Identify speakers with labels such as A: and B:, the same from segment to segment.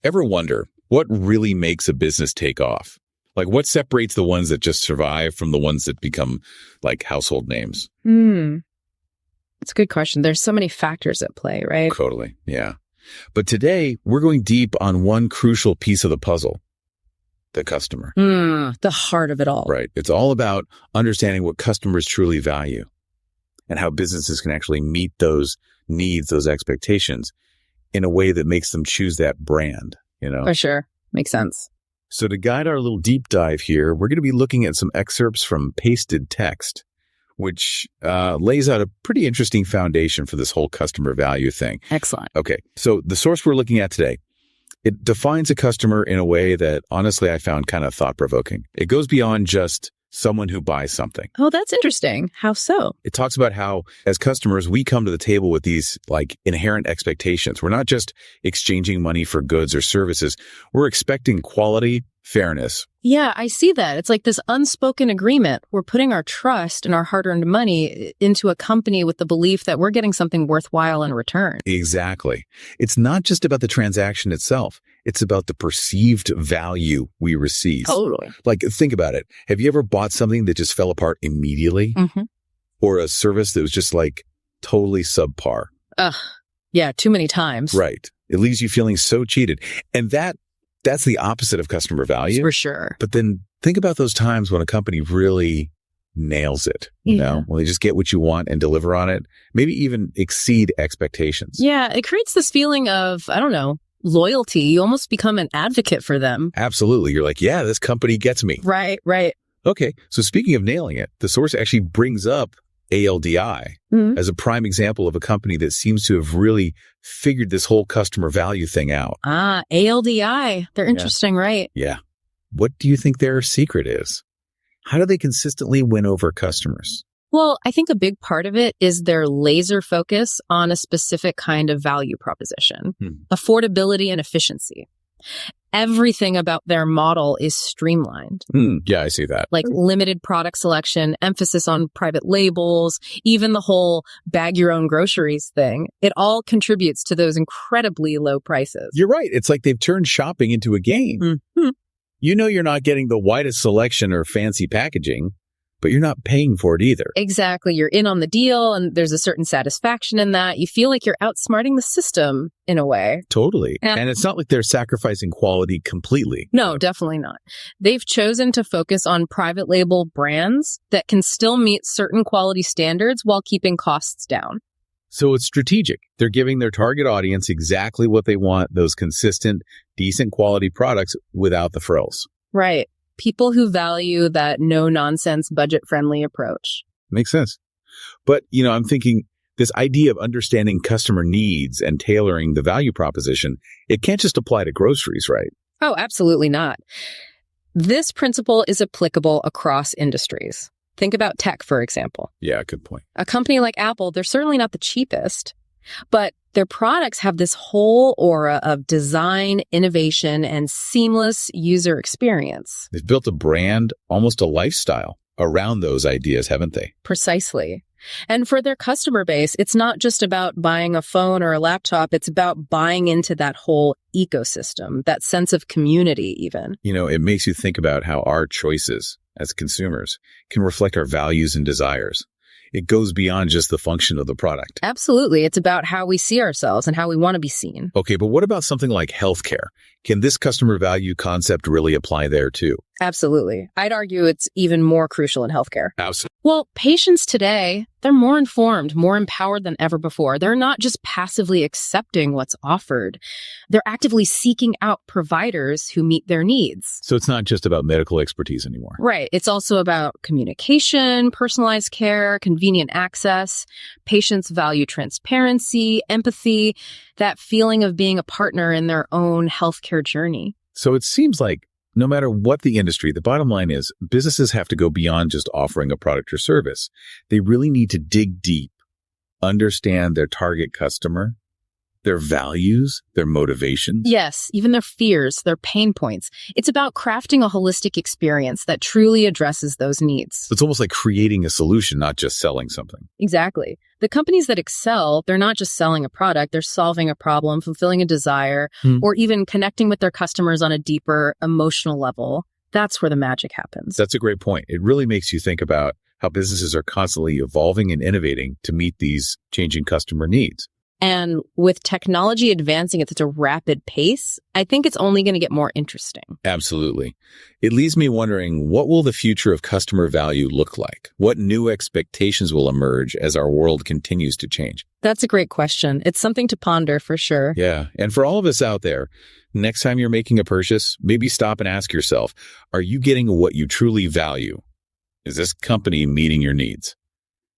A: Ever wonder what really makes a business take off? Like what separates the ones that just survive from the ones that become like household names?
B: That's a good question. There's so many factors at play, right?
A: Totally. Yeah. But today we're going deep on one crucial piece of the puzzle, the customer.
B: The heart of it all.
A: Right. It's all about understanding what customers truly value and how businesses can actually meet those needs, those expectations in a way that makes them choose that brand,
B: For sure. Makes sense.
A: So to guide our little deep dive here, we're going to be looking at some excerpts from Pasted Text, which lays out a pretty interesting foundation for this whole customer value thing.
B: Excellent.
A: Okay. So the source we're looking at today, it defines a customer in a way that honestly I found kind of thought-provoking. It goes beyond just someone who buys something.
B: Oh, that's interesting. How so?
A: It talks about how, as customers, we come to the table with these like inherent expectations. We're not just exchanging money for goods or services. We're expecting quality, fairness.
B: Yeah, I see that. It's like this unspoken agreement. We're putting our trust and our hard-earned money into a company with the belief that we're getting something worthwhile in return.
A: Exactly. It's not just about the transaction itself. It's about the perceived value we receive.
B: Totally.
A: Like, think about it. Have you ever bought something that just fell apart immediately? Or a service that was just like totally subpar?
B: Yeah, too many times.
A: Right. It leaves you feeling so cheated. And that's the opposite of customer value.
B: For sure.
A: But then think about those times when a company really nails it, when they just get what you want and deliver on it, maybe even exceed expectations.
B: Yeah, it creates this feeling of, loyalty. You almost become an advocate for them.
A: Absolutely. You're like, yeah, this company gets me.
B: Right.
A: Okay. So speaking of nailing it, the source actually brings up ALDI as a prime example of a company that seems to have really figured this whole customer value thing out.
B: ALDI. They're interesting, right?
A: Yeah. What do you think their secret is? How do they consistently win over customers?
B: Well, I think a big part of it is their laser focus on a specific kind of value proposition, affordability and efficiency. Everything about their model is streamlined.
A: Yeah, I see that.
B: Like limited product selection, emphasis on private labels, even the whole bag your own groceries thing. It all contributes to those incredibly low prices.
A: You're right. It's like they've turned shopping into a game. You're not getting the widest selection or fancy packaging, but you're not paying for it either.
B: Exactly. You're in on the deal, and there's a certain satisfaction in that. You feel like you're outsmarting the system in a way.
A: Totally. And it's not like they're sacrificing quality completely.
B: No, definitely not. They've chosen to focus on private label brands that can still meet certain quality standards while keeping costs down.
A: So it's strategic. They're giving their target audience exactly what they want, those consistent, decent quality products without the frills.
B: Right. People who value that no-nonsense, budget-friendly approach.
A: Makes sense. But, I'm thinking this idea of understanding customer needs and tailoring the value proposition, it can't just apply to groceries, right?
B: Oh, absolutely not. This principle is applicable across industries. Think about tech, for example.
A: Yeah, good point.
B: A company like Apple, they're certainly not the cheapest, but their products have this whole aura of design, innovation, and seamless user experience.
A: They've built a brand, almost a lifestyle, around those ideas, haven't they?
B: Precisely. And for their customer base, it's not just about buying a phone or a laptop. It's about buying into that whole ecosystem, that sense of community even.
A: It makes you think about how our choices as consumers can reflect our values and desires. It goes beyond just the function of the product.
B: Absolutely. It's about how we see ourselves and how we want to be seen.
A: Okay, but what about something like healthcare? Can this customer value concept really apply there too?
B: Absolutely. I'd argue it's even more crucial in healthcare.
A: Absolutely.
B: Well, patients today, they're more informed, more empowered than ever before. They're not just passively accepting what's offered. They're actively seeking out providers who meet their needs.
A: So it's not just about medical expertise anymore.
B: Right. It's also about communication, personalized care, convenient access. Patients value transparency, empathy, that feeling of being a partner in their own healthcare journey.
A: So it seems like no matter what the industry, the bottom line is businesses have to go beyond just offering a product or service. They really need to dig deep, understand their target customer, their values, their motivations?
B: Yes, even their fears, their pain points. It's about crafting a holistic experience that truly addresses those needs.
A: It's almost like creating a solution, not just selling something.
B: Exactly. The companies that excel, they're not just selling a product, they're solving a problem, fulfilling a desire, or even connecting with their customers on a deeper emotional level. That's where the magic happens.
A: That's a great point. It really makes you think about how businesses are constantly evolving and innovating to meet these changing customer needs.
B: And with technology advancing at such a rapid pace, I think it's only going to get more interesting.
A: Absolutely. It leaves me wondering, what will the future of customer value look like? What new expectations will emerge as our world continues to change?
B: That's a great question. It's something to ponder for sure.
A: Yeah. And for all of us out there, next time you're making a purchase, maybe stop and ask yourself, are you getting what you truly value? Is this company meeting your needs?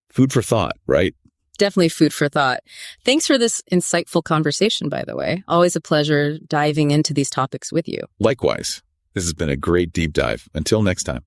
A: Food for thought, right?
B: Definitely food for thought. Thanks for this insightful conversation, by the way. Always a pleasure diving into these topics with you.
A: Likewise. This has been a great deep dive. Until next time.